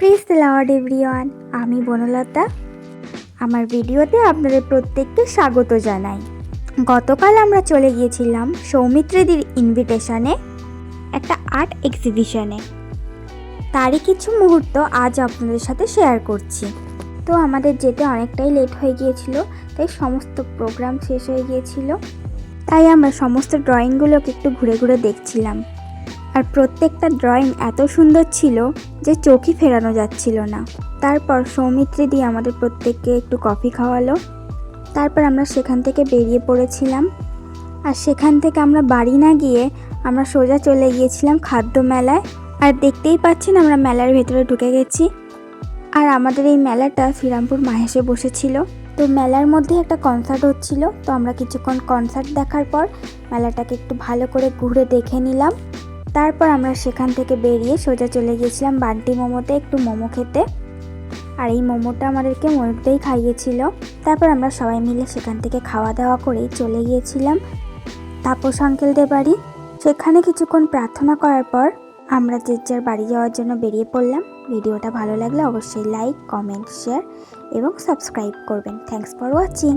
Praise the Lord everyone. আমি বনলতা আমার ভিডিওতে আপনাদের প্রত্যেককে স্বাগত জানাই। গতকাল আমরা চলে গিয়েছিলাম সৌমিত্রীদির ইনভিটেশনে একটা আর্ট এক্সিবিশনে। তারই কিছু মুহূর্ত আজ আপনাদের সাথে শেয়ার করছি। তো আমাদের যেতে অনেকটাই লেট হয়ে গিয়েছিল, তাই সমস্ত প্রোগ্রাম শেষ হয়ে গিয়েছিল। তাই আমরা সমস্ত ড্রয়িংগুলোকে একটু ঘুরে ঘুরে দেখছিলাম। আর প্রত্যেকটা ড্রয়িং এত সুন্দর ছিল যে চোখই ফেরানো যাচ্ছিল না। তারপর সৌমিত্রীদি আমাদের প্রত্যেককে একটু কফি খাওয়ালো। তারপর আমরা সেখান থেকে বেরিয়ে পড়েছিলাম। আর সেখান থেকে আমরা বাড়ি না গিয়ে আমরা সোজা চলে গিয়েছিলাম খাদ্য মেলায়। আর দেখতেই পাচ্ছেন আমরা মেলার ভেতরে ঢুকে গেছি। আর আমাদের এই মেলাটা শ্রীরামপুর মাহেশে বসেছিল। তো মেলার মধ্যে একটা কনসার্ট হচ্ছিল, তো আমরা কিছুক্ষণ কনসার্ট দেখার পর মেলাটাকে একটু ভালো করে ঘুরে দেখে নিলাম। তারপর আমরা সেখান থেকে বেরিয়ে সোজা চলে গিয়েছিলাম বান্টি মোমোতে একটু মোমো খেতে। আর এই মোমোটা আমাদেরকে ময়ূরদাই খাইয়েছিল। তারপর আমরা সবাই মিলে সেখান থেকে খাওয়া দাওয়া করেই চলে গিয়েছিলাম তাপস আঙ্কেলদের বাড়ি। সেখানে কিছুক্ষণ প্রার্থনা করার পর আমরা যে যার বাড়ি যাওয়ার জন্য বেরিয়ে পড়লাম। ভিডিওটা ভালো লাগলে অবশ্যই লাইক, কমেন্ট, শেয়ার এবং সাবস্ক্রাইব করবেন। Thanks for watching.